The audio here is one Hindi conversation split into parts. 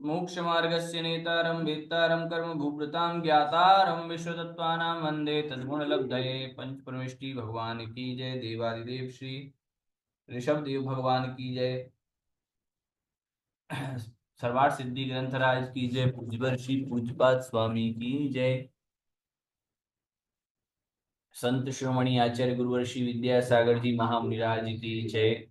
मोक्ष मार्गस्य नेतारं वेत्तारं कर्म भूभृतां ज्ञातारं विश्वतत्त्वानां वन्दे तद्गुणलब्धये। पंचपरमेष्टि भगवान की जय। देवादिदेव श्री ऋषभ देव भगवान की जय। सर्वार्थ सिद्धि ग्रंथराज की जय। पूज्यवर श्री पूज्यपाद स्वामी की जय। संत शिरोमणि आचार्य गुरुवर श्री विद्यासागर जी महामुनिराज की जय।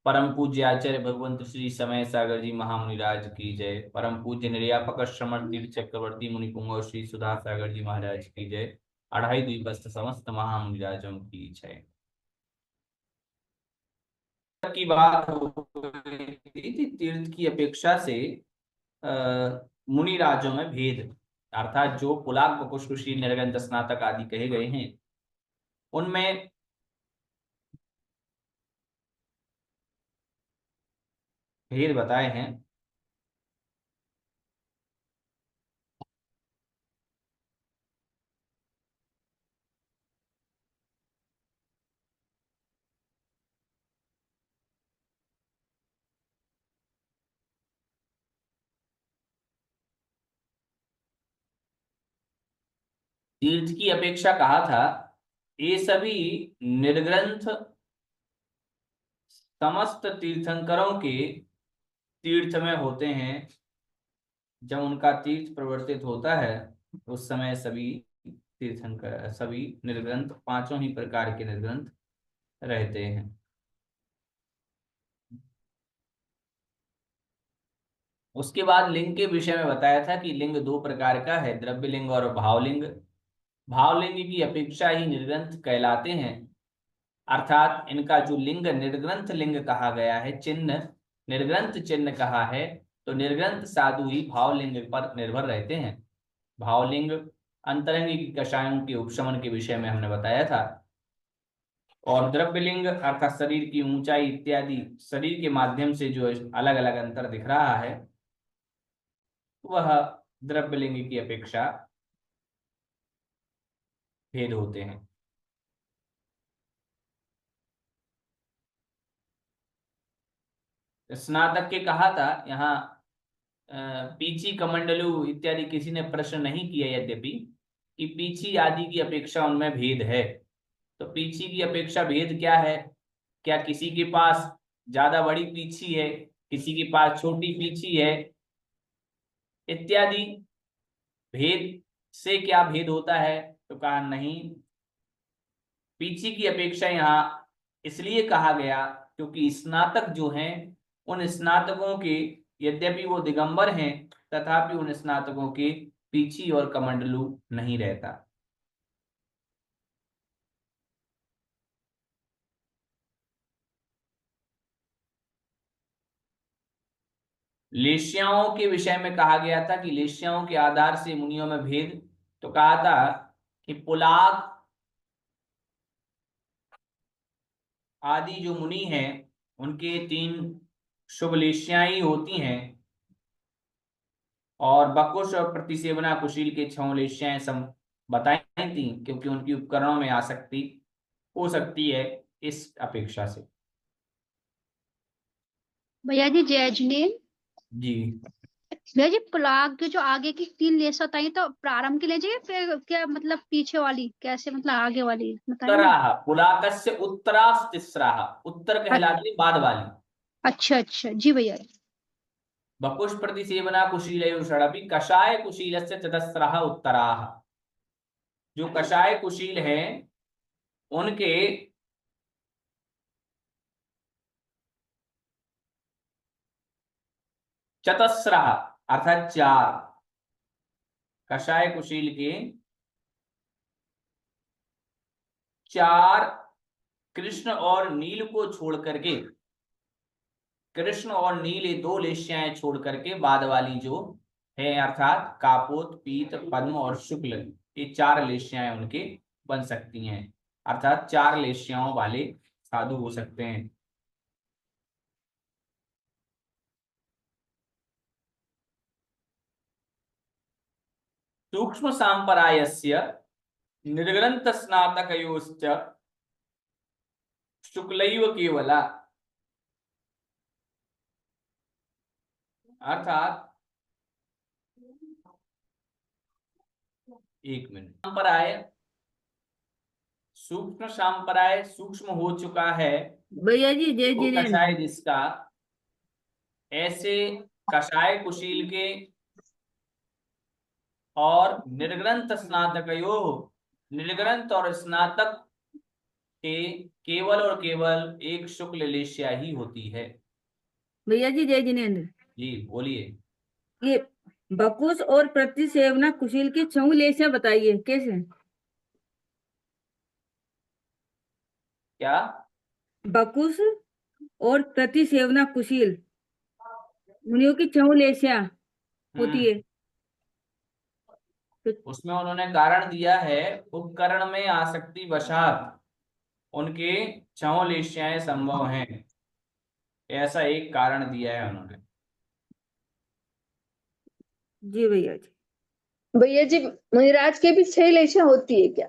परम पूज्य आचार्य भगवंत श्री समय सागर जी महामुनिराज की जय। परम पूज्य निर्यापक श्रमण तीर्थ चक्रवर्ती मुनि पुंगव श्री सुधा सागर जी महाराज की जय। अढ़ाई द्वीपस्थ समस्त महामुनिराजों की जय। की बात हो रही थी, तीर्थ की अपेक्षा से मुनि राजों में भेद, अर्थात जो पुलाक बकुश ऋषि निर्गंत स्नातक आदि कहे गए हैं उनमें भेद बताए हैं। तीर्थ की अपेक्षा कहा था, ये सभी निर्ग्रंथ समस्त तीर्थंकरों के तीर्थ में होते हैं। जब उनका तीर्थ प्रवर्तित होता है उस समय सभी तीर्थंकर, सभी निर्ग्रंथ, पांचों ही प्रकार के निर्ग्रंथ रहते हैं। उसके बाद लिंग के विषय में बताया था कि लिंग दो प्रकार का है, द्रव्य लिंग और भावलिंग। भावलिंग की अपेक्षा ही निर्ग्रंथ कहलाते हैं, अर्थात इनका जो लिंग निर्ग्रंथ लिंग कहा गया है, चिन्ह निर्ग्रंथ चिन्ह कहा है, तो निर्ग्रंथ साधु ही भावलिंग पर निर्भर रहते हैं। भावलिंग अंतरंग कषायों के उपशमन के विषय में हमने बताया था। और द्रव्यलिंग अर्थात शरीर की ऊंचाई इत्यादि, शरीर के माध्यम से जो अलग अलग अंतर दिख रहा है वह द्रव्यलिंग की अपेक्षा भेद होते हैं। स्नातक के कहा था यहाँ पीछी कमंडलू इत्यादि किसी ने प्रश्न नहीं किया, यद्यपि कि पीछी आदि की अपेक्षा उनमें भेद है। तो पीछी की अपेक्षा भेद क्या है? क्या किसी के पास ज्यादा बड़ी पीछी है, किसी के पास छोटी पीछी है इत्यादि, भेद से क्या भेद होता है? तो कहा नहीं, पीछी की अपेक्षा यहाँ इसलिए कहा गया क्योंकि स्नातक जो हैं उन स्नातकों के, यद्यपि वो दिगंबर हैं तथापि उन स्नातकों के पीछी और कमंडलू नहीं रहता। लेश्याओं के विषय में कहा गया था कि लेश्याओं के आधार से मुनियों में भेद। तो कहा था कि पुलाक आदि जो मुनि हैं उनके तीन शुभ लेश्याएं होती हैं, और बकुश और प्रतिसेवना कुशील के छह लेश्याएं सम बताई थी, क्योंकि उनकी उपकरणों में आसक्ति हो सकती है इस अपेक्षा से। भैया जी जय जिनेन्द्र। जी, भैया जी पुलाव के जो आगे की तीन लेस बताई तो प्रारंभ की लीजिए, फिर क्या मतलब पीछे वाली कैसे, मतलब आगे वाली बताएंगे? उत्तराह पुलाकस्य उत्तरास तिस्राह, उत्तर अ- कहलाती है बाद वाली। अच्छा अच्छा जी भैया। बकुश प्रतिसेवना कुशील षडपि कषाय कुशील से चतस्रः उत्तराः। जो कषाय कुशील हैं उनके चतस्रः अर्थात चार, कषाय कुशील के चार कृष्ण और नील को छोड़ करके कृष्ण और नील, ये दो लेश्याएं छोड़ करके बाद वाली जो है, अर्थात कापोत, पीत, पद्म और शुक्ल, ये चार लेश्याएं उनके बन सकती हैं, अर्थात चार लेश्याओं वाले साधु हो सकते हैं। सूक्ष्म सांपरायस्य निर्ग्रंथ स्नातकयोश्च शुक्लैव केवला, अर्थात एक मिनट, सांपराय, सूक्ष्म सांपराय सूक्ष्म हो चुका है भैया जी जय वो जिनेन्द्र। कषाय जिसका, ऐसे कषाय कुशील के और निर्ग्रंथ स्नातकयो, निर्ग्रंथ और स्नातक के केवल और केवल एक शुक्ल लेश्या ही होती है। भैया जी जय जिनेन्द्र। जी बोलिए। ये बकुश और प्रतिसेवना कुशील की छऊ लेशिया बताइए कैसे? क्या? बकुश और प्रतिसेवना कुशील मुनियों की छऊ लेशिया होती है। तो उसमें उन्होंने कारण दिया है, उपकरण में आसक्ति वशात उनके छह लेश्याएं संभव हैं, ऐसा एक कारण दिया है उन्होंने। जी भैया जी। भैया जी मुनिराज के भी 6 लेशियां होती है क्या?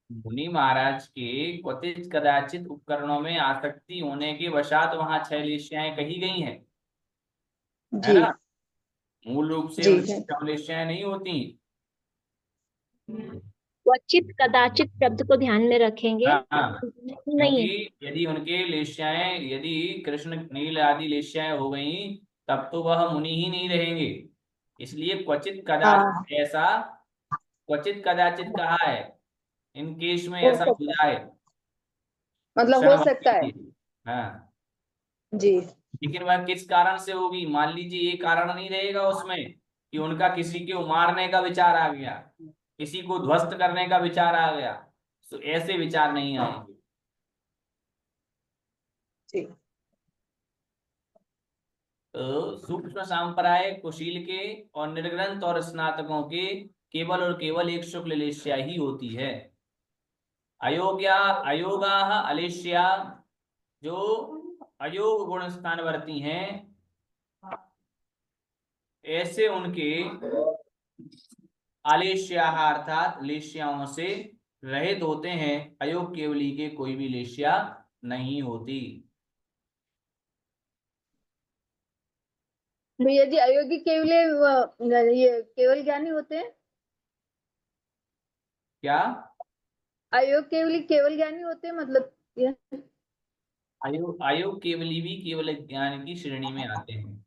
मुनि महाराज के क्वचित कदाचित उपकरणों में आसक्ति होने के वशात वहां 6 लेश्याएं कही गई हैं, है जी ना। मूल रूप से जी उनकी है। 6 लेश्याएं नहीं होती। क्वचित कदाचित शब्द को ध्यान में रखेंगे, हाँ, नहीं क्योंकि है। यदि उनके लेश्याएं, यदि कृष्ण नील आदि लेश्याएं हो गई तब तो वह मुनि ही नहीं रहेंगे, इसलिए क्वचित हाँ, कदाचित ऐसा, क्वचित कदाचित कहा है, इन केस में हो ऐसा हो सकता जाए मतलब क्षण हो भर सकता के है। लिए। हाँ, जी लेकिन वह किस कारण से होगी, मान लीजिए ये कारण नहीं रहेगा उसमें कि उनका किसी को मारने का विचार आ गया, किसी को ध्वस्त करने का विचार आ गया, तो ऐसे विचार नहीं आएंगे। जी तो सूक्ष्म सांप्राय कुशील के और निर्ग्रंथ और स्नातकों के केवल और केवल एक शुक्ल लेश्या ही होती है। अयोग्या अयोगा अलेश्या, जो अयोग गुण स्थानवर्ती हैं, ऐसे उनके आलेश्या अर्थात लेश्याओं से रहित होते हैं, अयोग केवली के कोई भी लेश्या नहीं होती। भैया जी अयोगी केवल ये केवल ज्ञानी होते हैं? क्या? अयोग केवली केवल ज्ञानी होते हैं मतलब ये? आयोग केवली भी केवल ज्ञान की श्रेणी में आते हैं,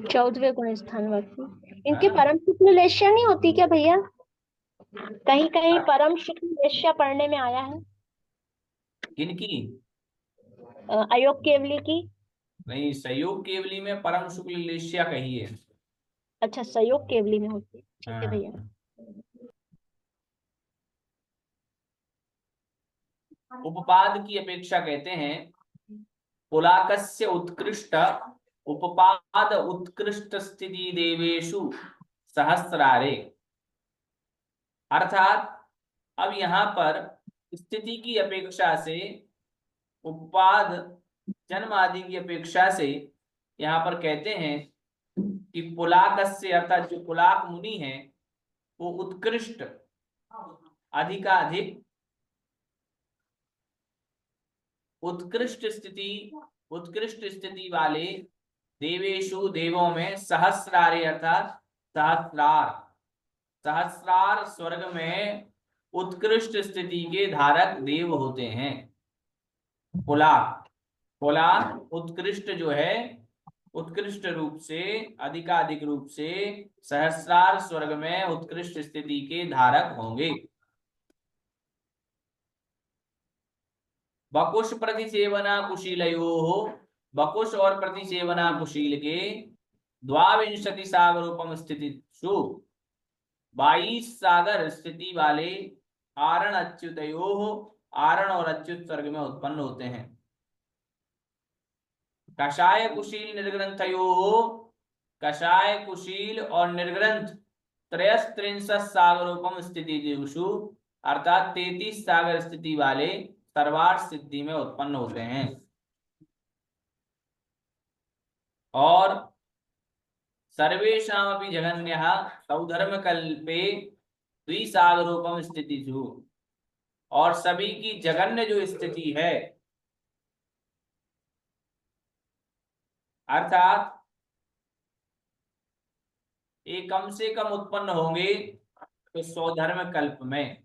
14वें गुण स्थानवर्ती, है इनके ना। परम शुक्ल लेश्या नहीं होती क्या भैया? कहीं कहीं परम शुक्ल लेश्या पढ़ने में आया है। किनकी? अयोग केवली की। नहीं, सहयोग केवली में परम शुक्ल लेश्या कही है। अच्छा, सहयोग केवली में होती है, ठीक है भैया। हाँ, उपपाद की अपेक्षा कहते हैं पुलाकस्य उत्कृष्ट उपपाद उत्कृष्ट स्थिति देवेशु सहस्रारे, अर्थात अब यहाँ पर स्थिति की अपेक्षा से, उपपाद जन्म आदि की अपेक्षा से यहाँ पर कहते हैं कि पुलाकस्य अर्थात जो पुलाक मुनि है वो उत्कृष्ट, अधिकाधिक उत्कृष्ट स्थिति वाले देवेशु देवों में सहस्रारे अर्थात सहस्रार, सहस्रार स्वर्ग में उत्कृष्ट स्थिति के धारक देव होते हैं। पुलाक, पुलाक उत्कृष्ट जो है, उत्कृष्ट रूप से, अधिकाधिक रूप से सहस्रार स्वर्ग में उत्कृष्ट स्थिति के धारक होंगे। बकुश प्रतिसेवना कुशीलयोः, बकुश और प्रतिसेवना कुशील के द्वाविंशति सागरोपम स्थितिषु 22 सागर स्थिति वाले आरण अच्युतयोः, आरण और अच्युत स्वर्ग में उत्पन्न होते हैं। कषाय कुशील निर्ग्रंथयो, कषाय कुशील और निर्ग्रंथ त्रयस्त्रिंशत् सागरोपम स्थिति दिवसु अर्थात 33 सागर स्थिति वाले सर्वार्थ सिद्धि में उत्पन्न होते हैं। और सर्वेषामपि जगन्यः सौधर्मकल्पे द्विसागरोपम स्थितिषु, और सभी की जगन्य जो स्थिति है अर्थात ये कम से कम उत्पन्न होंगे तो सौधर्म कल्प में,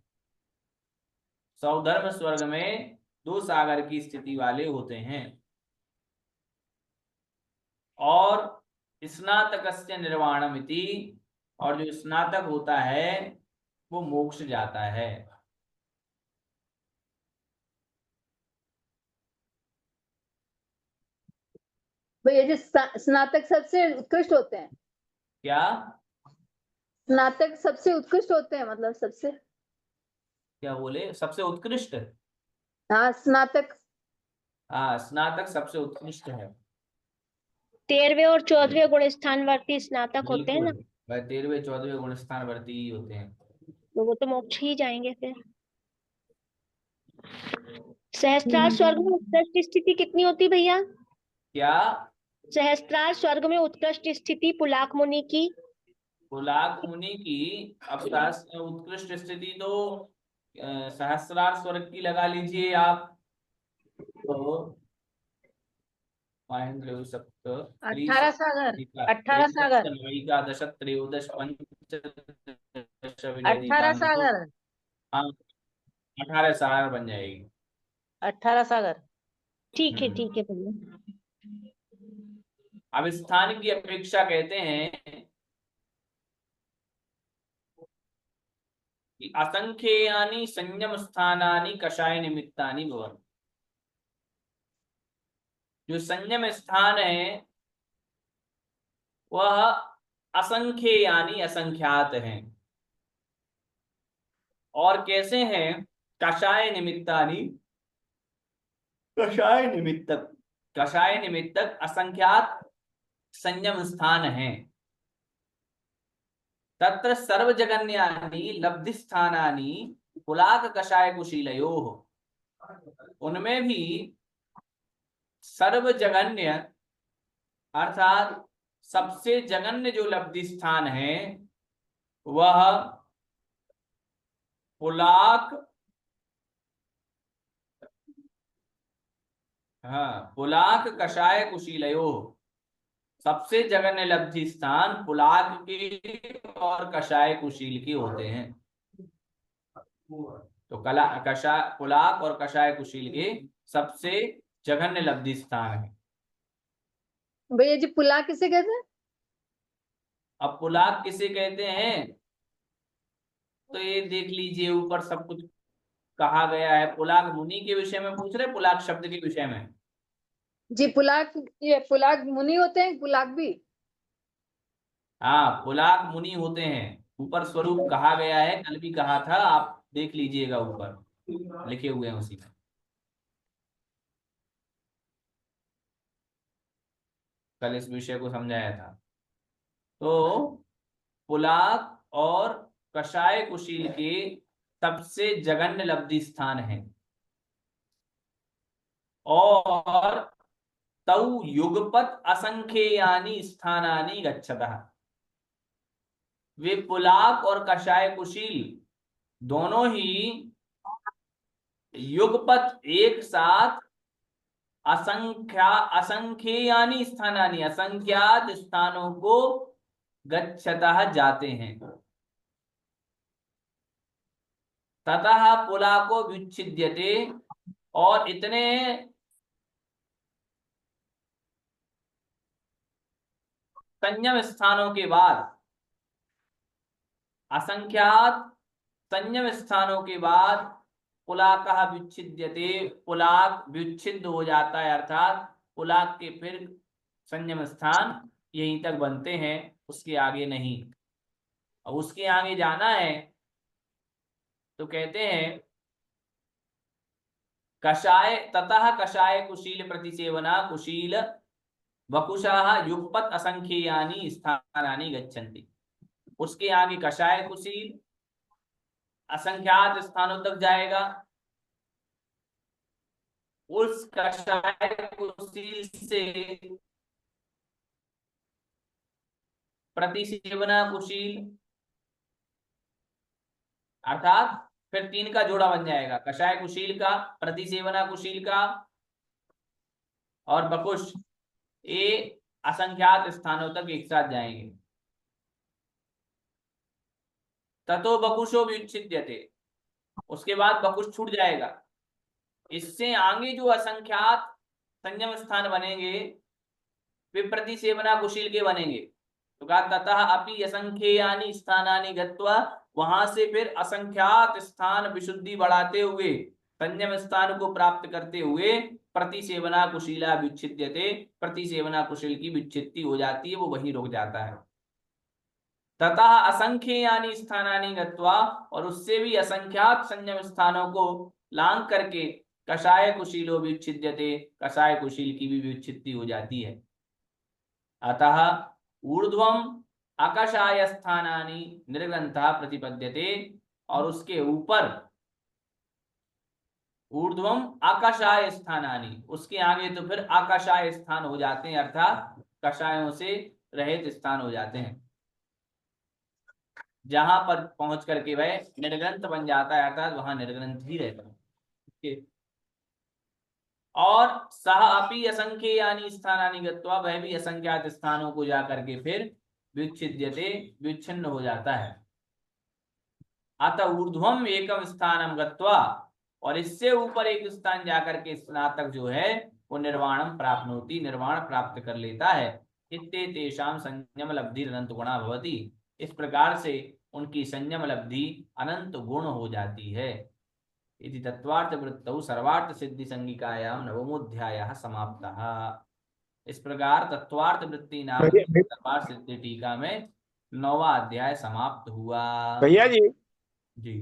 सौधर्म स्वर्ग में 2 सागर की स्थिति वाले होते हैं। और स्नातकस्य निर्वाणमिति, और जो स्नातक होता है वो मोक्ष जाता है। भैया जी स्नातक सबसे उत्कृष्ट होते हैं? क्या स्नातक सबसे उत्कृष्ट होते हैं, मतलब सबसे? क्या बोले? सबसे उत्कृष्ट? हाँ स्नातक। हाँ, स्नातक सबसे उत्कृष्ट है। 13वें और 14वें गुण स्थानवर्ती स्नातक होते हैं ना, बिल्कुल, वह 13वें 14वें गुण स्थान वर्ती ही होते हैं। तो वो तो मोक्ष ही जाएंगे फिर। सहस्त्रार स्वर्ग में उत्कृष्ट स्थिति कितनी होती भैया? क्या? सहस्त्रार स्वर्ग में उत्कृष्ट स्थिति पुलाक मुनि की? पुलाक मुनि की अब उत्कृष्ट स्थिति तो सहस्रार स्वर्ग की लगा लीजिए आप, तो महेंद्र सप्त 18 सागर, 18 सागर, एकादश त्रयोदश पंचदश 18 सागर, हाँ 18 सागर बन जाएगी। 18 सागर। ठीक है भैया। अब स्थान की अपेक्षा कहते हैं कि असंख्येयानि संयम स्थानानि कषाय निमित्तानि भवन्ति। जो संयम स्थान है वह असंख्येयानि असंख्यात हैं। और कैसे हैं? कषाय निमित्तानि, कषाय निमित्तक, कषाय निमित्तक असंख्यात संयम स्थान हैं। तत्र सर्वजगन्यानि लब्धि स्थानानि पुलाक कषाय कुशीलयोः, उनमें भी सर्वजगन्य अर्थात सबसे जगन्य जो लब्धि स्थान है वह पुलाक, हाँ पुलाक कषाय कुशीलयोः, सबसे जगन्य लब्धि स्थान पुलाक के और कषाय कुशील के होते हैं। तो पुलाक और कषाय कुशील के सबसे जघन्य लब्धि स्थान है। भैया जी पुलाक किसे कहते हैं? अब पुलाक किसे कहते हैं तो ये देख लीजिए, ऊपर सब कुछ कहा गया है। पुलाक मुनि के विषय में पूछ रहे, पुलाक शब्द के विषय में? जी पुलाक, ये पुलाक मुनि होते हैं, पुलाक भी? हाँ, पुलाक मुनि होते हैं। ऊपर स्वरूप कहा गया है, कल भी कहा था, आप देख लीजिएगा ऊपर लिखे हुए हैं उसी में। कल इस विषय को समझाया था। तो पुलाक और कषाय कुशील के सबसे जघन्य लब्धि स्थान है। और तौ युगपत असंख्येयानि स्थानानि गच्छतः, वे पुलाक और कषाय कुशील दोनों ही युगपत एक साथ असंख्येयानि स्थानानि असंख्यात स्थानों को गच्छतः जाते हैं। ततः पुलाको विच्छिद्यते, और इतने संयम स्थानों के बाद, असंख्यात संयम स्थानों के बाद पुलाकः विच्छिद्यते, पुलाक विच्छिन्न हो जाता है, अर्थात पुलाक के फिर संयम स्थान यहीं तक बनते हैं, उसके आगे नहीं। अब उसके आगे जाना है तो कहते हैं कषाय ततः कषाय कुशील प्रतिसेवना कुशील वकुशाः युगपत् असंख्येयानि स्थानानि गच्छन्ति। उसके आगे कषाय कुशील असंख्यात स्थानों तक जाएगा। उस कषाय कुशील से प्रतिसेवना कुशील, अर्थात फिर 3 का जोड़ा बन जाएगा, कषाय कुशील का, प्रतिसेवना कुशील का और बकुश, ये असंख्यात स्थानों तक एक साथ जाएंगे। ततो बकुशो विच्छिद्यते, उसके बाद बकुश छूट जाएगा। इससे आगे जो असंख्यात संयम स्थान बनेंगे वे प्रतिसेवना कुशील के बनेंगे। तो कहा ततः अपि असंख्येयानि स्थानानि गत्वा, वहां से फिर असंख्यात स्थान विशुद्धि बढ़ाते हुए संयम स्थान को प्राप्त करते हुए प्रतिसेवना कुशीला विच्छिद्यते, प्रतिसेवना कुशील की विच्छित्ति हो जाती है, वो वहीं रुक जाता है। ततः असंख्येयानि स्थानानि गत्वा, और उससे भी असंख्यात संयम स्थानों को लांग करके कषाय कुशीलो विच्छिद्यते, कषाय कुशील की भी विच्छित्ति हो जाती है। अतः ऊर्ध्वम आकाशाय स्थानानि निर्ग्रंथः प्रतिपद्यते, और उसके ऊपर ऊर्ध्वम आकाशाय स्थानानि, उसके आगे तो फिर आकाशाय स्थान हो जाते हैं, अर्थात कषायों से रहित स्थान हो जाते हैं, जहां पर पहुंच करके वह निर्ग्रंथ बन जाता है, अर्थात वहां निर्ग्रंथ ही रहता है। और सह अपि असंख्येयानि स्थानानि गत्वा, वह भी असंख्यात स्थानों को जाकर के फिर विच्छिद्यते, विच्छिन्न हो जाता है। अतः ऊर्ध्वम एकम स्थानम गत्वा, और इससे ऊपर एक स्थान जाकर के स्नातक जो है वो निर्वाणम प्राप्नोति, निर्वाण प्राप्त कर लेता है। इत्ते तेषां संयम लब्धि अनंत गुणा भवति, इस प्रकार से उनकी संयम लब्धि अनंत गुण हो जाती है। इति तत्वार्थ वृत्तौ सर्वार्थ सिद्धि संगिकायां नवमोऽध्यायः समाप्तः। इस प्रकार तत्वार्थ वृत्ति नाम सर्वार्थ सिद्धि टीका में 9वां अध्याय समाप्त हुआ। भैया जी, जी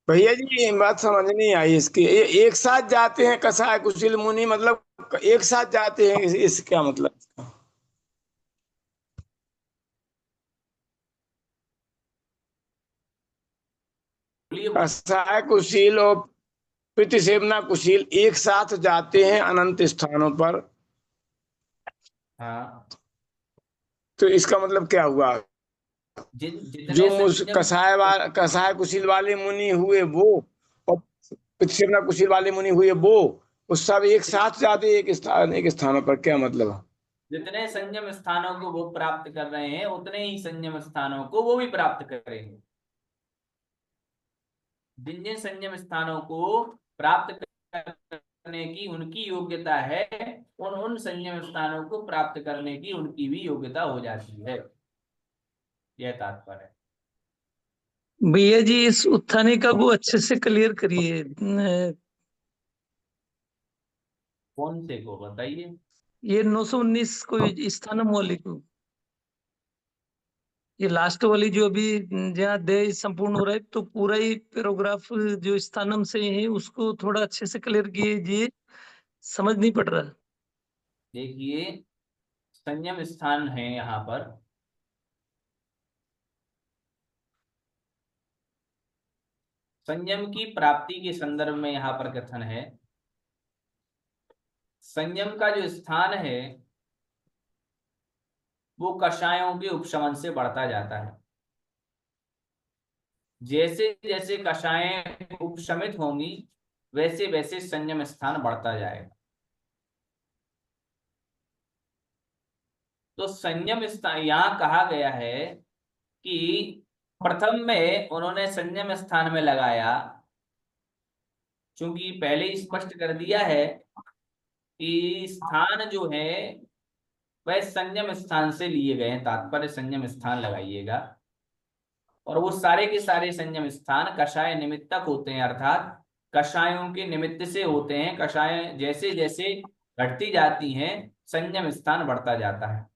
भैया जी ये बात समझ नहीं आई इसकी। एक साथ जाते हैं कषाय कुशील मुनि, मतलब एक साथ जाते हैं, इस क्या मतलब? कषाय कुशील और प्रतिसेवना कुशील एक साथ जाते हैं अनंत स्थानों पर, हाँ, तो इसका मतलब क्या हुआ? जो कषाय कुशील वाले मुनि हुए वो, और प्रतिसेवना कुशील वाले मुनि हुए वो सब एक साथ जाते एक स्थानों पर, क्या मतलब है? जितने संयम स्थानों को वो प्राप्त कर रहे हैं उतने ही संयम स्थानों को वो भी प्राप्त करेंगे। जिन जिन संयम स्थानों को प्राप्त करने की उनकी योग्यता है, उन उन संयम स्थानों को प्राप्त करने की उनकी भी योग्यता हो जाती है, यह तात्पर्य है। भैया जी इस उत्थानी का वो अच्छे से क्लियर करिए। कौन से को बताइए? ये 919 को स्थानम वाले को, ये लास्ट वाली जो अभी जहाँ दे संपूर्ण हो रहा है, तो पूरा ही पैराग्राफ जो स्थानम से है उसको थोड़ा अच्छे से क्लियर कीजिए, समझ नहीं पड़ रहा। देखिए संयम स्थान है यहाँ पर, संयम की प्राप्ति के संदर्भ में यहाँ पर कथन है। संयम का जो स्थान है वो कषायों के उपशमन से बढ़ता जाता है। जैसे जैसे कषायें उपशमित होंगी वैसे वैसे संयम स्थान बढ़ता जाएगा। तो संयम स्थान यहाँ कहा गया है कि प्रथम में उन्होंने संयम स्थान में लगाया, क्योंकि पहले ही स्पष्ट कर दिया है कि स्थान जो है वह संयम स्थान से लिए गए हैं, तात्पर्य संयम स्थान लगाइएगा। और वो सारे के सारे संयम स्थान कषाय निमित्तक होते हैं, अर्थात कषायों के निमित्त से होते हैं। कषाय जैसे जैसे घटती जाती हैं संयम स्थान बढ़ता जाता है।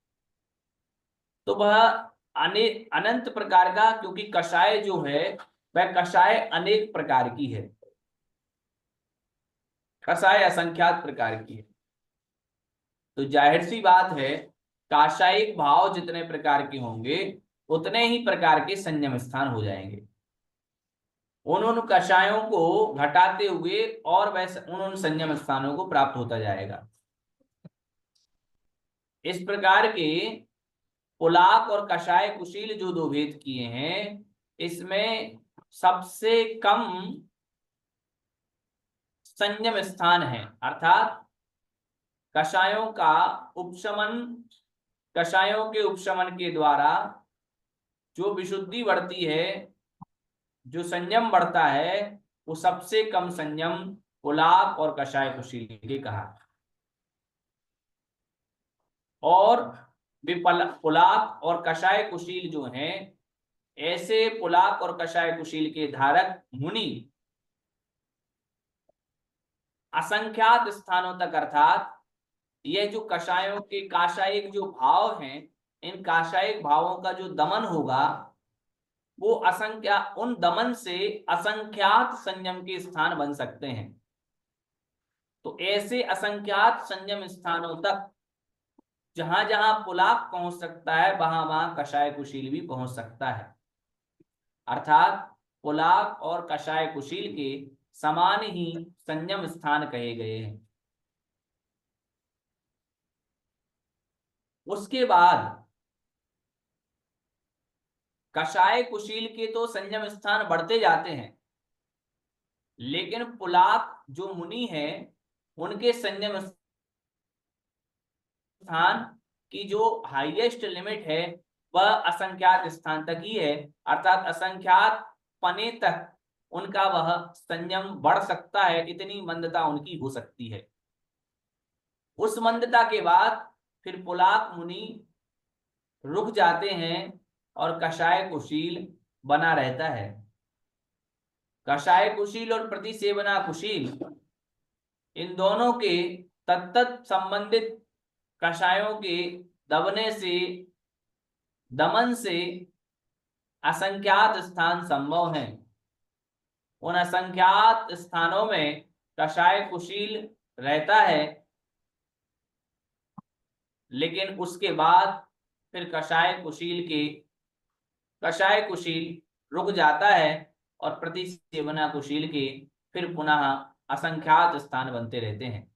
तो वह अनंत प्रकार का, क्योंकि कषाय जो है वह कषाय अनेक प्रकार की है, कषाय असंख्यात प्रकार की है। तो जाहिर सी बात है काशायिक भाव जितने प्रकार के होंगे उतने ही प्रकार के संयम स्थान हो जाएंगे। उन कषायों को घटाते हुए और वैसे उन संयम स्थानों को प्राप्त होता जाएगा। इस प्रकार के पुलाक और कषाय कुशील जो दो भेद किए हैं, इसमें सबसे कम संयम स्थान है, अर्थात कषायों के उपशमन के द्वारा जो विशुद्धि बढ़ती है, जो संयम बढ़ता है, वो सबसे कम संयम पुलाक और कषाय कुशील के कहा। और वे पुलाक और कषाय कुशील जो हैं, ऐसे पुलाक और कषाय कुशील के धारक मुनि असंख्यात स्थानों तक, अर्थात यह जो कषायों के काशायिक जो भाव हैं, इन काशायिक भावों का जो दमन होगा वो उन दमन से असंख्यात संयम के स्थान बन सकते हैं। तो ऐसे असंख्यात संयम स्थानों तक जहां जहां पुलाक पहुंच सकता है, वहां वहां कषाय कुशील भी पहुंच सकता है। अर्थात पुलाक और कषाय कुशील के समान ही संयम स्थान कहे गए हैं। उसके बाद कषाय कुशील के तो संयम स्थान बढ़ते जाते हैं, लेकिन पुलाक जो मुनि है उनके संयम स्थान की जो हाईएस्ट लिमिट है वह असंख्यात स्थान तक ही है, अर्थात असंख्यात पने तक उनका वह संयम बढ़ सकता है, इतनी मंदता उनकी हो सकती है। उस मंदता के बाद फिर पुलाक मुनि रुक जाते हैं और कषाय कुशील बना रहता है। कषाय कुशील और प्रतिसेवना कुशील, इन दोनों के तत्त संबंधित कषायों के दमन से असंख्यात स्थान संभव हैं। उन असंख्यात स्थानों में कषाय कुशील रहता है, लेकिन उसके बाद फिर कषाय कुशील रुक जाता है और प्रतिसेवना कुशील के फिर पुनः असंख्यात स्थान बनते रहते हैं।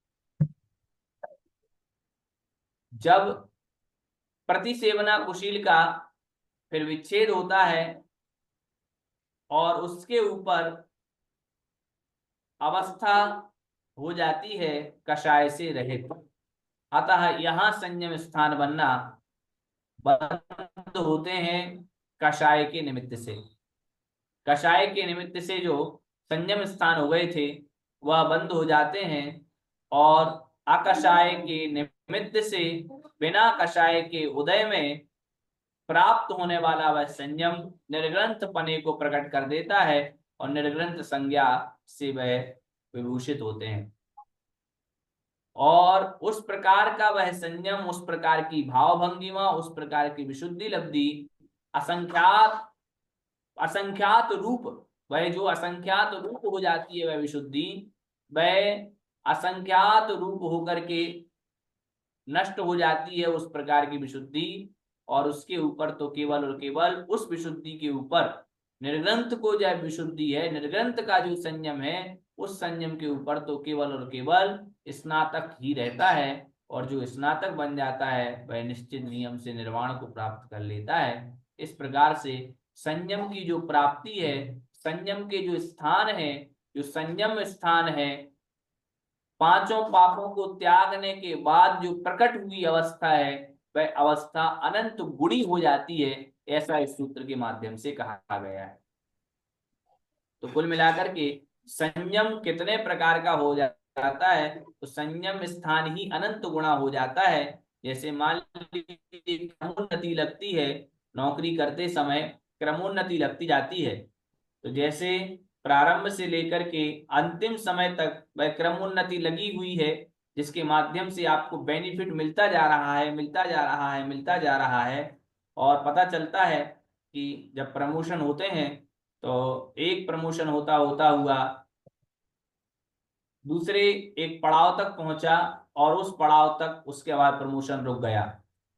जब प्रतिसेवना कुशील का फिर विच्छेद होता है और उसके ऊपर अवस्था हो जाती है कषाय से रहित, अतः यहाँ संयम स्थान बनना बंद होते हैं कषाय के निमित्त से। कषाय के निमित्त से जो संयम स्थान हो गए थे वह बंद हो जाते हैं और अकषाय के निमित्त से बिना कषाय के उदय में प्राप्त होने वाला वह संयम निर्ग्रंथ पने को प्रकट कर देता है और निर्ग्रंथ संज्ञा से वह विभूषित होते हैं। और उस प्रकार का वह संयम, उस प्रकार की भाव भंगिमा, उस प्रकार की विशुद्धि लब्धि असंख्यात रूप, वह जो असंख्यात रूप हो जाती है वह विशुद्धि, वह असंख्यात रूप होकर के नष्ट हो जाती है उस प्रकार की विशुद्धि। और उसके ऊपर तो केवल और केवल उस विशुद्धि के ऊपर निर्ग्रंथ को जो विशुद्धि है, निर्ग्रंथ का जो संयम है, उस संयम के ऊपर तो केवल और केवल स्नातक ही रहता है। और जो स्नातक बन जाता है वह निश्चित नियम से निर्वाण को प्राप्त कर लेता है। इस प्रकार से संयम की जो प्राप्ति है, संयम के जो स्थान है, जो संयम स्थान है, पांचों पापों को त्यागने के बाद जो प्रकट हुई अवस्था है, वह अवस्था अनंत गुणी हो जाती है, ऐसा इस सूत्र के माध्यम से कहा गया है। तो कुल मिलाकर के संयम कितने प्रकार का हो जाता है, तो संयम स्थान ही अनंत गुणा हो जाता है। जैसे मान लीजिए क्रमोन्नति लगती है, नौकरी करते समय क्रमोन्नति लगती जाती है, तो जैसे प्रारंभ से लेकर के अंतिम समय तक वह क्रमोन्नति लगी हुई है, जिसके माध्यम से आपको बेनिफिट मिलता जा रहा है, मिलता जा रहा है, मिलता जा रहा है। और पता चलता है कि जब प्रमोशन होते हैं तो एक प्रमोशन होता हुआ दूसरे एक पड़ाव तक पहुंचा और उस पड़ाव तक उसके बाद प्रमोशन रुक गया।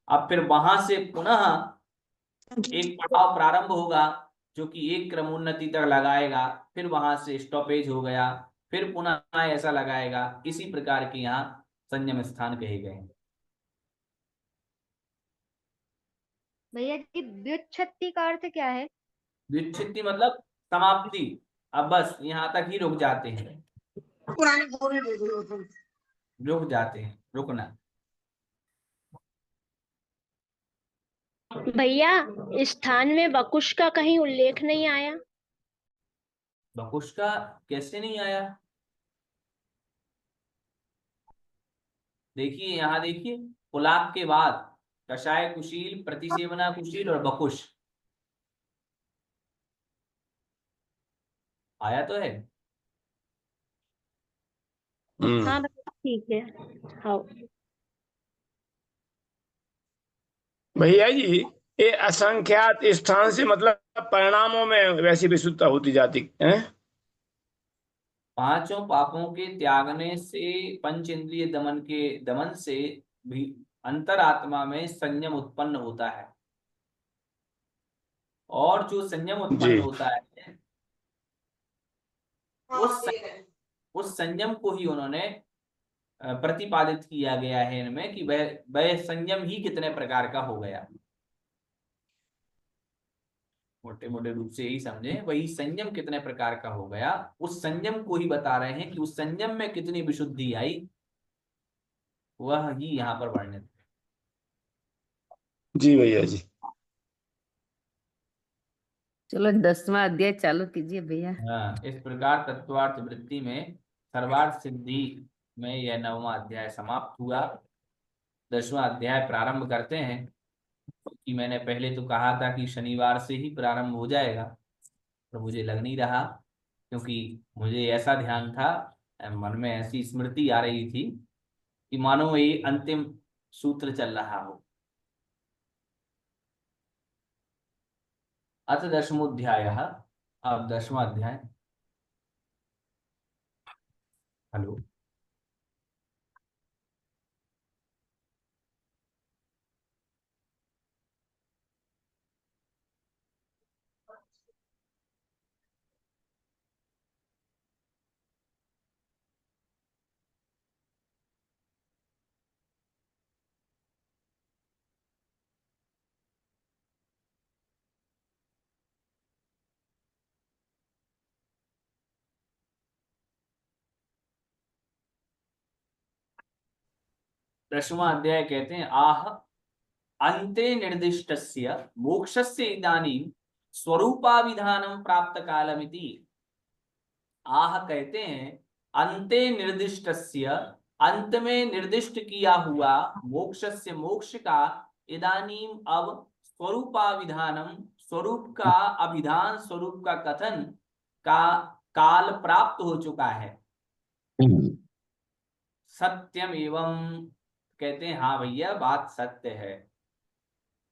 अब फिर वहां से पुनः एक पड़ाव प्रारंभ होगा जो कि एक क्रमोन्नति तक लगाएगा, फिर वहां से स्टॉपेज हो गया, फिर पुनः ऐसा लगाएगा। इसी प्रकार के यहाँ संयम स्थान कहे गए हैं। भैया जी व्युत्पत्ति का अर्थ क्या है? व्युत्पत्ति मतलब समाप्ति। अब बस यहाँ तक ही रुक जाते हैं, रुक जाते हैं, रुकना। भैया स्थान में वकुश का कहीं उल्लेख नहीं आया। वकुश का कैसे नहीं आया? देखिए यहाँ देखिए, पुलाव के बाद कषाय कुशील, प्रतिसेवना कुशील और वकुश आया तो है। हाँ भैया ठीक है। हाँ भैया जी, ये असंख्यात स्थान से मतलब परिणामों में वैसी विशुद्धता होती जाती है। पांचों पापों के त्यागने से, पंच इंद्रिय दमन से भी अंतरात्मा में संयम उत्पन्न होता है। और जो संयम उत्पन्न जी होता है उस संयम को ही उन्होंने प्रतिपादित किया गया है इनमें कि वह संयम ही कितने प्रकार का हो गया। मोटे मोटे रूप से यही समझे, वही संयम कितने प्रकार का हो गया, उस संयम को ही बता रहे हैं कि उस संयम में कितनी विशुद्धि आई, वह ही यहाँ पर वर्णित है। जी भैया जी। चलो 10वां अध्याय चालू कीजिए भैया। हाँ, इस प्रकार तत्वार्थ वृत्ति में सर्वार्थ सिद्धि में यह 9वां अध्याय समाप्त हुआ। 10वां अध्याय प्रारंभ करते हैं कि मैंने पहले तो कहा था कि शनिवार से ही प्रारंभ हो जाएगा, तो मुझे लग नहीं रहा, क्योंकि मुझे ऐसा ध्यान था, मन में ऐसी स्मृति आ रही थी कि मानो ये अंतिम सूत्र चल रहा हो। अथ 10मोऽध्यायः। अब 10वां अध्याय। हेलो। दसवां अध्याय कहते हैं, आह अन्ते निर्दिष्टस्य मोक्षस्य इदानीं स्वरूपाविधानं प्राप्त कालमिति। आह कहते हैं, अन्ते निर्दिष्टस्य अंत में निर्दिष्ट किया हुआ, मोक्षस्य मोक्ष का, इदानीम अब, स्वरूपाविधानम स्वरूप का अभिधान, स्वरूप का कथन का काल प्राप्त हो चुका है। सत्यम एवं, कहते हैं हाँ भैया बात सत्य है।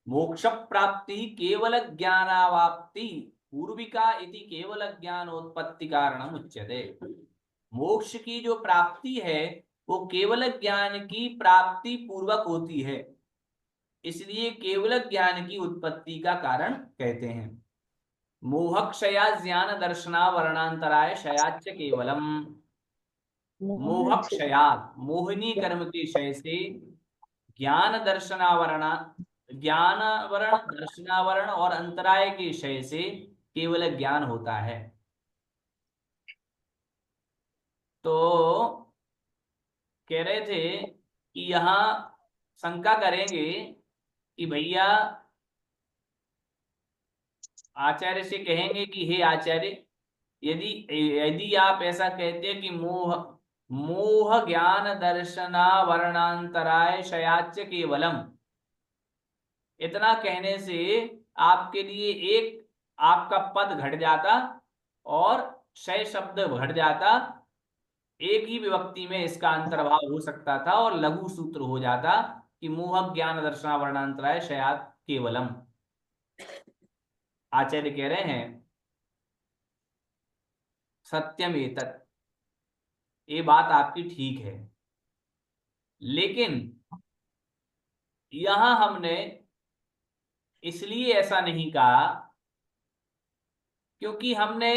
मोक्ष प्राप्ति केवल ज्ञानावाप्ति पूर्विका इति केवल ज्ञानोत्पत्ति कारणम उच्यते। मोक्ष की जो प्राप्ति है वो केवल ज्ञान की प्राप्ति पूर्वक होती है, इसलिए केवल ज्ञान की उत्पत्ति का कारण कहते हैं। मोहक्षया ज्ञान दर्शना वर्णांतराय शयाच्च केवलम। मोहक्षयात मोहिनी कर्म के क्षय से, ज्ञान ज्ञानावरण दर्शनावरण और अंतराय के क्षय से केवल ज्ञान होता है। तो कह रहे थे कि यहाँ शंका करेंगे कि भैया, आचार्य से कहेंगे कि हे आचार्य, यदि यदि आप ऐसा कहते हैं कि मोह ज्ञान दर्शना वर्णांतराय शयाच्च केवलम, इतना कहने से आपके लिए एक आपका पद घट जाता और क्षय शब्द घट जाता, एक ही विभक्ति में इसका अंतर्भाव हो सकता था और लघु सूत्र हो जाता कि मोह ज्ञान दर्शना वर्णांतराय शयात केवलम। आचार्य कह रहे हैं सत्यम एतत्, ये बात आपकी ठीक है, लेकिन यहां हमने इसलिए ऐसा नहीं कहा क्योंकि हमने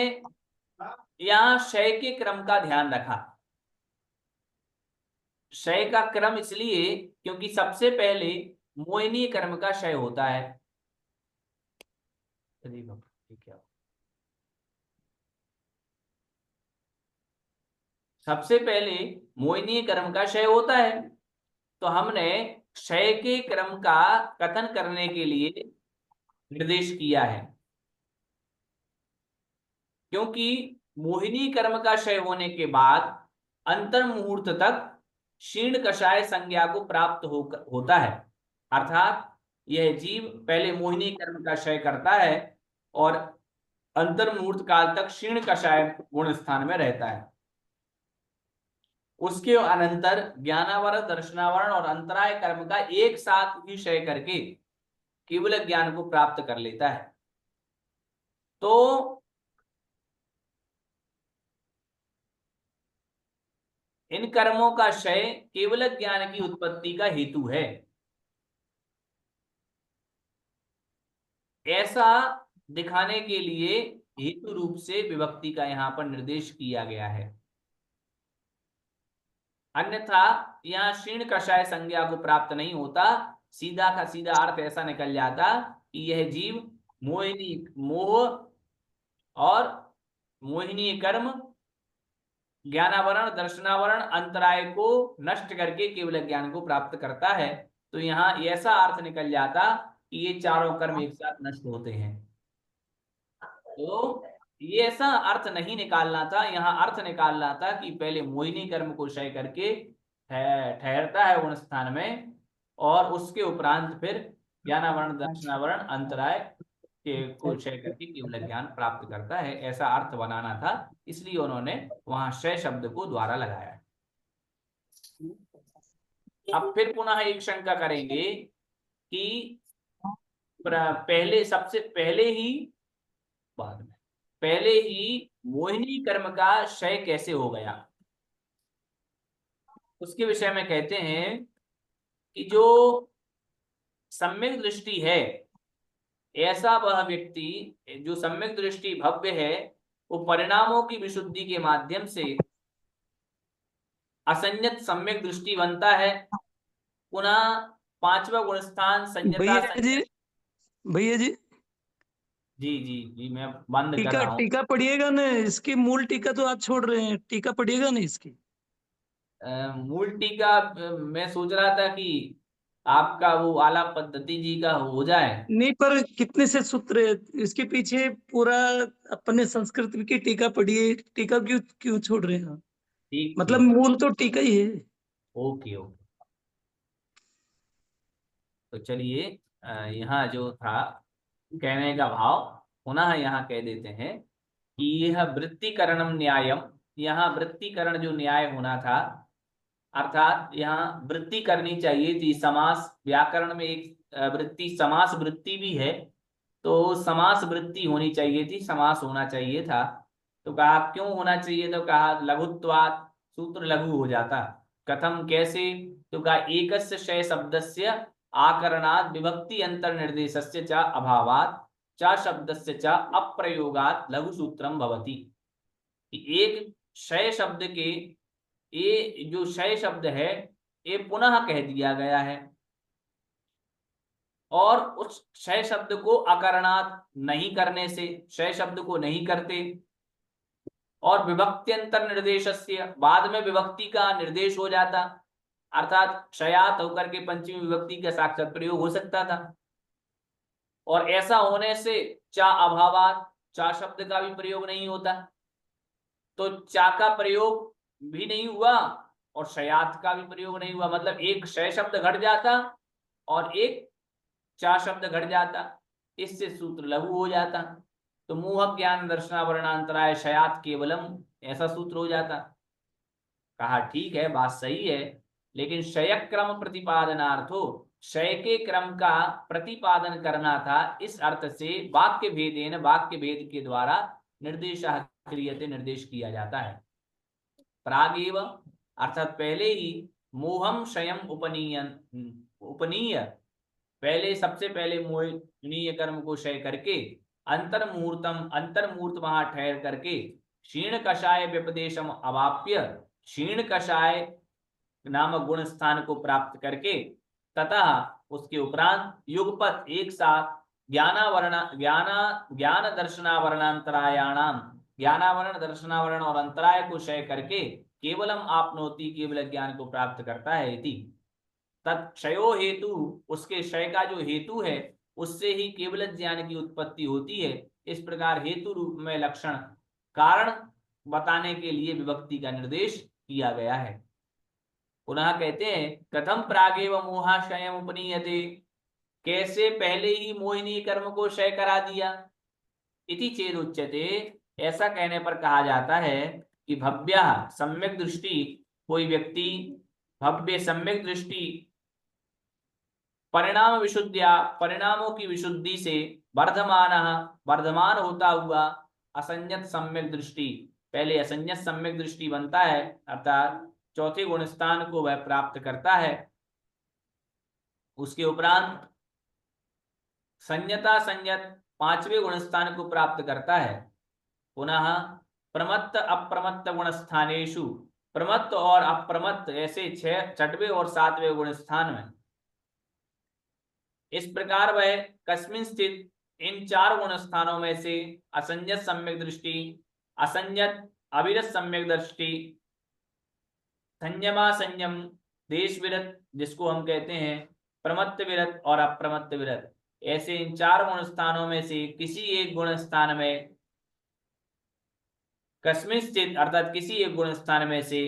यहां शय के क्रम का ध्यान रखा। शय का क्रम इसलिए क्योंकि सबसे पहले मोहिनी कर्म का क्षय होता है। सबसे पहले मोहिनी कर्म का क्षय होता है, तो हमने क्षय के क्रम का कथन करने के लिए निर्देश किया है, क्योंकि मोहिनी कर्म का क्षय होने के बाद अंतर मुहूर्त तक क्षीण कषाय संज्ञा को प्राप्त होता है। अर्थात यह जीव पहले मोहिनी कर्म का क्षय करता है और अंतर मुहूर्त काल तक क्षीण कषाय गुण स्थान में रहता है। उसके अनंतर ज्ञानावरण, दर्शनावरण और अंतराय कर्म का एक साथ ही क्षय करके केवल ज्ञान को प्राप्त कर लेता है। तो इन कर्मों का क्षय केवल ज्ञान की उत्पत्ति का हेतु है, ऐसा दिखाने के लिए हेतु रूप से विभक्ति का यहां पर निर्देश किया गया है। अन्यथा यहां क्षीण कषाय संज्ञा को प्राप्त नहीं होता। सीधा का सीधा अर्थ ऐसा निकल जाता कि यह जीव मोह और मोहिनी कर्म, ज्ञानावरण, दर्शनावरण, अंतराय को नष्ट करके केवल ज्ञान को प्राप्त करता है। तो यहाँ ऐसा अर्थ निकल जाता कि ये चारों कर्म एक साथ नष्ट होते हैं। तो ये ऐसा अर्थ नहीं निकालना था, यहाँ अर्थ निकालना था कि पहले मोहिनी कर्म को क्षय करके ठहरता है उन स्थान में, और उसके उपरांत फिर ज्ञानावरण, दर्शनावरण, अंतराय के को क्षय करके केवल ज्ञान प्राप्त करता है, ऐसा अर्थ बनाना था। इसलिए उन्होंने वहां क्षय शब्द को द्वारा लगाया। अब फिर पुनः एक शंका करेंगे कि पहले, सबसे पहले ही मोहिनी कर्म का क्षय कैसे हो गया। उसके विषय में कहते हैं कि जो सम्यक दृष्टि है, ऐसा वह व्यक्ति जो सम्यक दृष्टि भव्य है, वो परिणामों की विशुद्धि के माध्यम से असंयत सम्यक दृष्टि बनता है। पुनः पांचवा गुण स्थान संयता। भैया जी जी जी जी, मैं बंद कर रहा हूँ। टीका पढ़िएगा ना, इसकी मूल टीका तो आप छोड़ रहे हैं, टीका पढ़िएगा ना इसकी। मूल टीका मैं सोच रहा था कि आपका वो आलाप पद्धति जी का हो जाए। नहीं, पर कितने से सूत्र है इसके पीछे, पूरा अपने संस्कृत की टीका पढ़िए, टीका क्यों छोड़ रहे हैं? ठीक, मतलब मूल तो टीका ही है। Okay okay. तो चलिए, यहाँ जो था कहने का भाव पुनः यहाँ कह देते हैं कि यह वृत्तिकरणम न्यायम, यहाँ वृत्तिकरण जो न्याय होना था, अर्थात यहाँ वृत्ति करनी चाहिए थी। समास, व्याकरण में एक वृत्ति समास वृत्ति भी है, तो समास वृत्ति होनी चाहिए थी, समास होना चाहिए था। तो कहा क्यों होना चाहिए, तो कहा लघुत्वात्, सूत्र लघु हो जाता। कथम, कैसे, तो कहा एकस्य क्षय शब्दस्य आकरणात् विभक्ति अंतर निर्देशस्य च अभावात् च शब्दस्य च अप्रयोगात् लघु सूत्रम भवति। एक क्षय शब्द के, ये जो क्षय शब्द है ये पुनः कह दिया गया है, और उस क्षय शब्द को अकरणात् नहीं करने से, क्षय शब्द को नहीं करते, और विभक्त्यंतर निर्देशस्य, बाद में विभक्ति का निर्देश हो जाता, अर्थात क्षयात होकर के पंचमी विभक्ति का साक्षात प्रयोग हो सकता था। और ऐसा होने से चा अभावात, चा शब्द का भी प्रयोग नहीं होता, तो चा का प्रयोग भी नहीं हुआ और क्षयात का भी प्रयोग नहीं हुआ। मतलब एक क्षय शब्द घट जाता और एक चा शब्द घट जाता, इससे सूत्र लघु हो जाता। तो मोह ज्ञान दर्शनावरणांतराय क्षयात केवलम, ऐसा सूत्र हो जाता। कहा ठीक है, बात सही है, लेकिन क्षय क्रम प्रतिपादनार्थो, क्षय के क्रम का प्रतिपादन करना था, इस अर्थ से वाक्य भेदेन, वाक्य भेद के द्वारा निर्देश क्रियते, निर्देश किया जाता है। प्रागेव अर्थात पहले ही मोहम स्वयं उपनीय पहले सबसे पहले मोहनीय कर्म को क्षय करके अंतर्मुहूर्त वहां ठहर करके क्षीण कषाय व्यपदेशम अवाप्य क्षीण कषाय नामक गुण स्थान को प्राप्त करके तथा उसके उपरांत युगपत एक साथ ज्ञान दर्शनावरणांतरायाणाम ज्ञानावरण दर्शनावरण और अंतराय को क्षय करके केवलम आपनोति केवल ज्ञान को प्राप्त करता है इति तत्क्षयो हेतु उसके क्षय का जो हेतु है उससे ही केवल ज्ञान की उत्पत्ति होती है। इस प्रकार हेतु रूप में लक्षण कारण बताने के लिए विभक्ति का निर्देश किया गया है। पुनः कहते हैं कथम प्रागेव मोहाशयम उपनीयते कैसे पहले ही मोहिनी कर्म को क्षय करा दिया इति चेद उच्यते ऐसा कहने पर कहा जाता है कि भव्य सम्यक दृष्टि कोई व्यक्ति भव्य सम्यक दृष्टि परिणाम विशुद्धिया परिणामों की विशुद्धि से वर्धमान होता हुआ असंयत सम्यक दृष्टि पहले असंयत सम्यक दृष्टि बनता है अर्थात चौथे गुण स्थान को वह प्राप्त करता है। उसके उपरांत संयता संयत पांचवें गुण स्थान को प्राप्त करता है। पुनः प्रमत्त अप्रमत्त गुण स्थानेषु प्रमत्त और अप्रमत्त ऐसे छठवें और सातवें गुण स्थान में इस प्रकार वह कस्मिन स्थित इन चार गुण स्थानों में से असंयत सम्यक दृष्टि असंयत अविरत सम्यक दृष्टि संयमा संयम देश विरत जिसको हम कहते हैं प्रमत्त विरत और अप्रमत्त विरत ऐसे इन चार गुण स्थानों में से किसी एक गुण स्थान में कस्मिन स्थित अर्थात किसी एक गुण स्थान में से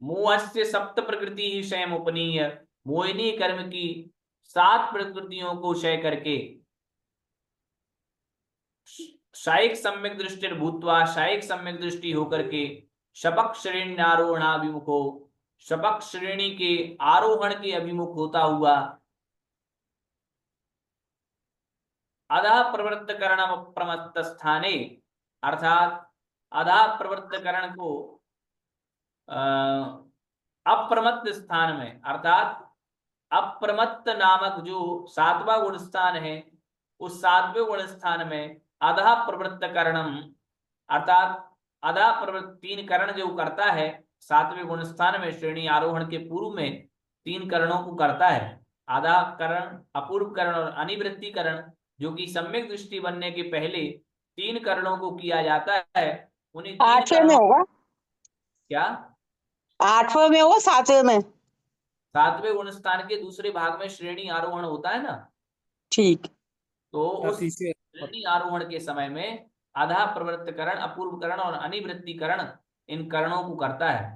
मोहस्य सप्त प्रकृति ही स्वयं उपनीय मोहिनी कर्म की 7 प्रकृतियों को क्षय करके शायिक सम्यक दृष्टि भूतवा शायिक सम्यक दृष्टि होकर के शपक श्रेणी आरोहणाभिमुखो शपक श्रेणी के आरोहण के अभिमुख होता हुआ अधः प्रवृत्तकरण अप्रमत्त स्थाने अर्थात अधः प्रवृत्तकरण को अप्रमत्त स्थान में अर्थात अप्रमत्त नामक जो 7वां गुण स्थान है उस 7वें गुण स्थान में अधः प्रवृत्तकरणम अर्थात अधः प्रवृत्त 3 करण जो करता है 7वें गुण स्थान में श्रेणी आरोहण के पूर्व में 3 करणों को करता है आधा करण अपूर्व करण और अनिवृत्ति करण जो कि सम्यक दृष्टि बनने के पहले 3 करणों को किया जाता है उन्हीं 8वें में होगा क्या 8वें में होगा 7वें में 7वें गुण स्थान के दूसरे भाग में श्रेणी आरोहण होता है ना ठीक तो उस श्रेणी आरोहण के समय में आधा प्रवृत्तकरण अपूर्वकरण और अनिवृत्तिकरण इन करणों को करता है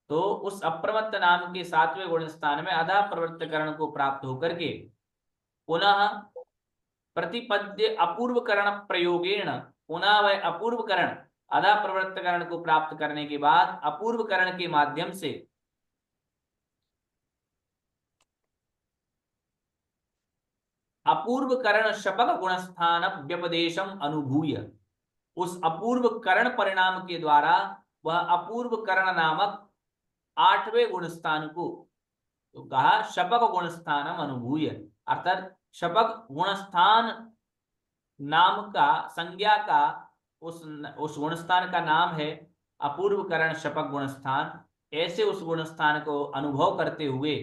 तो उस अप्रमत्त नाम के 7वें गुण स्थान में आधा प्रवृत्तकरण को प्राप्त होकर के पुनः प्रतिपद्य अपूर्वकरण प्रयोगेण पुनः वह अपूर्वकरण आधा प्रवृत्तकरण को प्राप्त करने के बाद अपूर्वकरण के माध्यम से अपूर्व करण शपक गुणस्थान व्यपदेशम अनुभूय उस अपूर्व करण परिणाम के द्वारा वह अपूर्व करण नामक 8वें गुणस्थान को तो कहा शपक गुणस्थानम अनुभूय अर्थात शपक गुणस्थान नाम का संज्ञा का उस गुणस्थान का नाम है अपूर्व करण शपक गुणस्थान ऐसे उस गुणस्थान को अनुभव करते हुए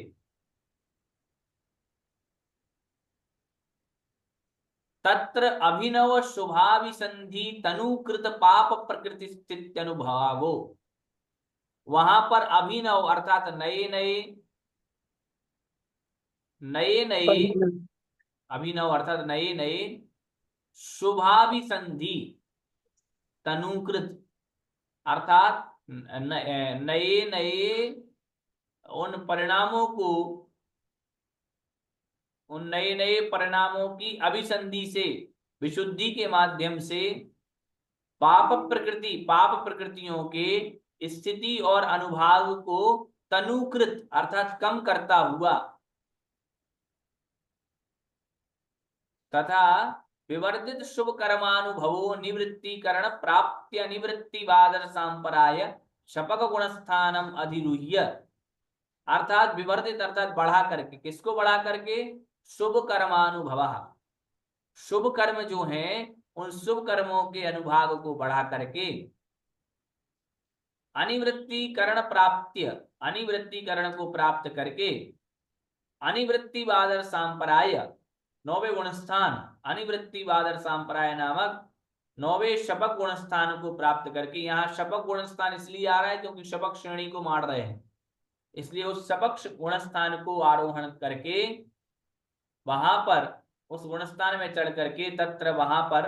तत्र अभिनव शुभाभिसंधि तनुकृत पाप प्रकृति स्थिति अनुभवो वहां पर अभिनव अर्थात नए नए अभिनव अर्थात नए नए शुभाभिसंधि तनुकृत अर्थात नए नए उन परिणामों को उन नए नए परिणामों की अभिसंधि से विशुद्धि के माध्यम से पाप प्रकृतियों के स्थिति और अनुभाग को तनुकृत अर्थात कम करता हुआ तथा विवर्धित शुभ कर्मानुभवो निवृत्तिकरण प्राप्त्य निवृत्तिवादर सांपराय शपक गुणस्थानम अधिरूह्य। अर्थात विवर्धित अर्थात बढ़ा करके, किसको बढ़ा करके? शुभ कर्मानुभव, शुभ कर्म जो हैं उन शुभ कर्मों के अनुभाग को बढ़ा करके अनिवृत्तिकरण प्राप्त्य, अनिवृत्तिकरण को प्राप्त करके अनिवृत्तिवादर सांपराय, 9वें गुणस्थान अनिवृत्तिवादर सांपराय नामक 9वें शपक गुणस्थान को प्राप्त करके, यहाँ शपक गुणस्थान इसलिए आ रहा है क्योंकि शपक श्रेणी को मार रहे हैं, इसलिए उस शपक गुणस्थान को आरोहण करके वहां पर उस गुणस्थान में चढ़ करके तत्र वहां पर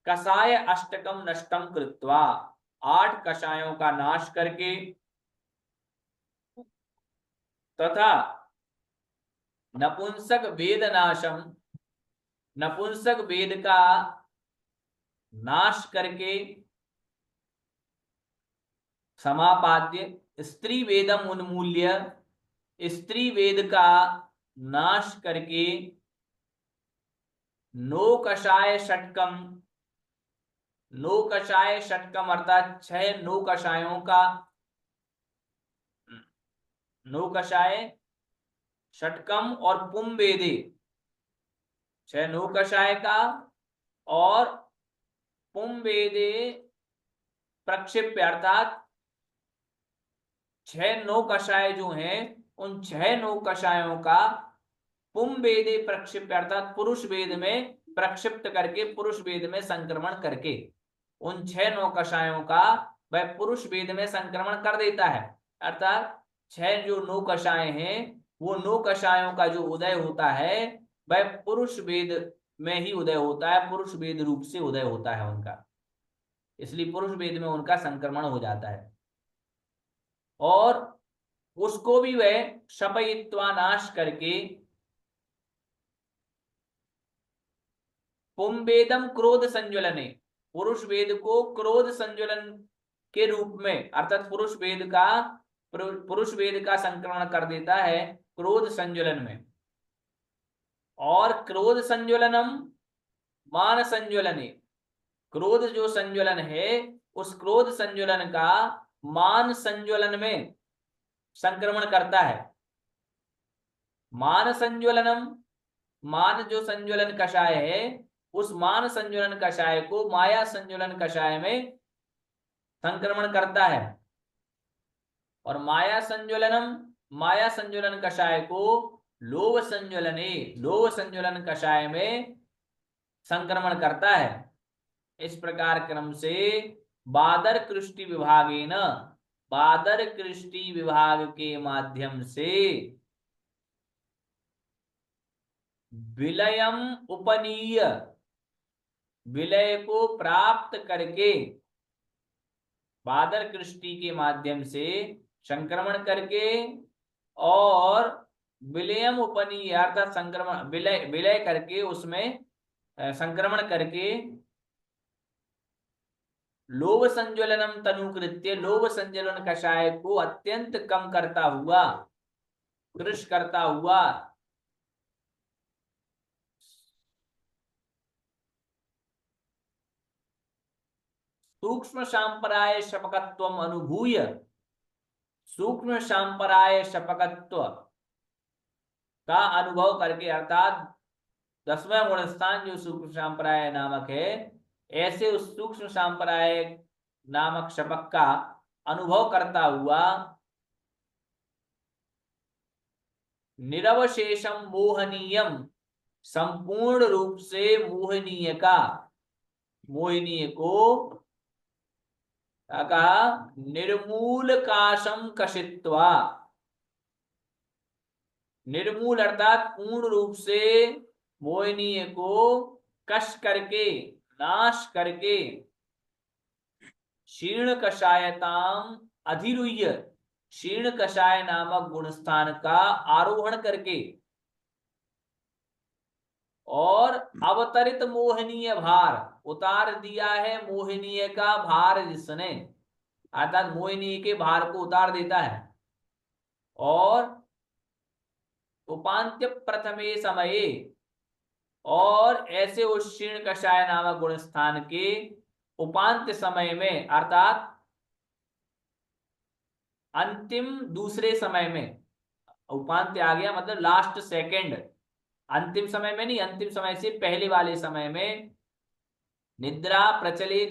कषाय अष्टकम नष्टम कृत्वा, 8 कषायों का नाश करके तथा नपुंसक वेद नाशम, नपुंसक वेद का नाश करके समापाद्य स्त्री वेदम उन्मूल्य, स्त्री वेद का नाश करके नो कषाय षटकम, नो कषाय षटकम अर्थात 6 नो कषायों का, नो कषाय षटकम और पुम वेदे, 6 नो कषाय का और पुम वेदे प्रक्षिप्य अर्थात 6 नो कषाय जो हैं उन 6 नो कषायों का पुम वेदे प्रक्षिप्य अर्थात पुरुष वेद में प्रक्षिप्त करके, पुरुष वेद में संक्रमण करके, उन 6 नो कषायों का वह पुरुष वेद में संक्रमण कर देता है। अर्थात 6 जो नो कषाय हैं वो नो कषायों का जो उदय होता है वह पुरुष वेद में ही उदय होता है, पुरुष वेद रूप से उदय होता है उनका, इसलिए पुरुष वेद में उनका संक्रमण हो जाता है और उसको भी वह शपयित्वा नाश करके पुम वेदम क्रोध संज्वलने, पुरुष वेद को क्रोध संज्वलन के रूप में अर्थात पुरुष वेद का संक्रमण कर देता है क्रोध संज्वलन में, और क्रोध संज्वलनम मान संज्वलने, क्रोध जो संज्वलन है उस क्रोध संज्वलन का मान संज्वलन में संक्रमण करता है। मान संज्वलनम, मान जो संज्वलन कषाय है उस मान संज्वलन कषाय को माया संज्वलन कषाय में संक्रमण करता है, और माया संज्वलनम, माया संज्वलन कषाय को लोभ संज्वलने, लोभ संज्वलन कषाय में संक्रमण करता है। इस प्रकार क्रम से बादर कृष्टि विभागेन, बादर कृष्टि विभाग के माध्यम से विलयम उपनीय, विलय को प्राप्त करके, बादर कृष्टि के माध्यम से संक्रमण करके और विलयम उपनीय अर्थात संक्रमण, विलय करके उसमें संक्रमण करके लोभ संज्वलनम तनुकृत्य, लोभ संज्वलन कषाय को अत्यंत कम करता हुआ, कृश करता हुआ सूक्ष्म सांपराय शपकत्व अनुभूय, सूक्ष्म सांपराय शपकत्व का अनुभव करके अर्थात 10वां गुणस्थान जो सूक्ष्म सांपराय नामक है, ऐसे उस सूक्ष्म सांपराय नामक शपक का अनुभव करता हुआ निरवशेषम मोहनीयम, संपूर्ण रूप से मोहनीय का, मोहिनीय को कहा निर्मूल काशम कशित्वा, निर्मूल अर्थात पूर्ण रूप से मोहिनीय को कश करके, नाश करके शीर्ण कषायताम अधिरूह्य, शीर्ण कषाय नामक गुणस्थान का आरोहण करके और अवतरित मोहनीय भार, उतार दिया है मोहिनीय का भार जिसने, अर्थात मोहिनी के भार को उतार देता है, और उपांत्य प्रथमे समये, और ऐसे उस क्षीण कषाय नामक गुण स्थान के उपांत समय में अर्थात अंतिम दूसरे समय में, उपांत आ गया मतलब लास्ट सेकंड, अंतिम समय में नहीं, अंतिम समय से पहले वाले समय में निद्रा प्रचले,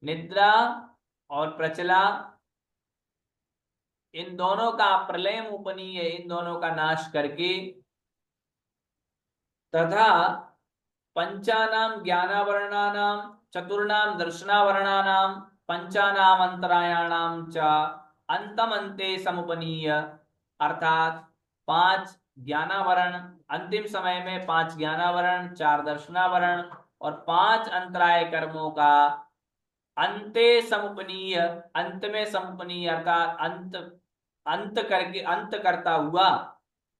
निद्रा और प्रचला इन दोनों का प्रलय उपनीय, इन दोनों का नाश करके तथा पंचानाम ज्ञानावरणानाम चतुर्णाम दर्शनावरणानाम पंचानाम अंतरायाणाम च अंतमंते समुपनीय, अर्थात 5 ज्ञानावरण, अंतिम समय में 5 ज्ञानावरण, 4 दर्शनावरण और 5 अंतराय कर्मों का अंते समुपनीय, अंत में समुपनीय अर्थात अंत करके, अंत करता हुआ,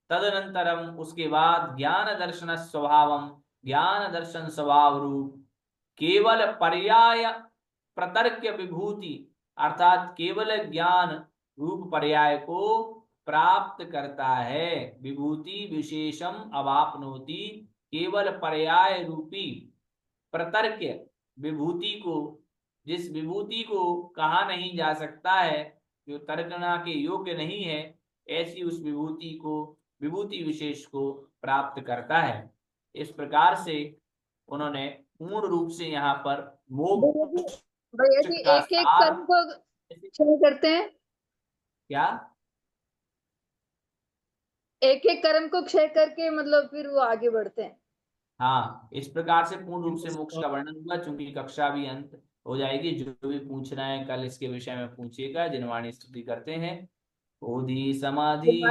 तदनंतरम उसके बाद ज्ञान दर्शन स्वभावम, ज्ञान दर्शन स्वभाव रूप केवल पर्याय प्रतर्क विभूति, अर्थात केवल ज्ञान रूप पर्याय को प्राप्त करता है। विभूति विशेषम अवापनोति, केवल पर्याय रूपी प्रतर्क विभूति को, जिस विभूति को कहा नहीं जा सकता है, जो तर्कना के योग्य नहीं है, ऐसी उस विभूति को, विभूति विशेष को प्राप्त करता है। इस प्रकार से उन्होंने पूर्ण रूप से यहाँ पर मोक्ष भैया जी एक एक कर्म को क्षय करते हैं, क्या एक एक कर्म को क्षय करके मतलब फिर वो आगे बढ़ते हैं। हाँ, इस प्रकार से पूर्ण रूप से मोक्ष का वर्णन हुआ। चूंकि कक्षा भी अंत हो जाएगी, जो भी पूछना है कल इसके विषय में पूछिएगा। जिनवाणी स्तुति करते हैं। ओधी समाधि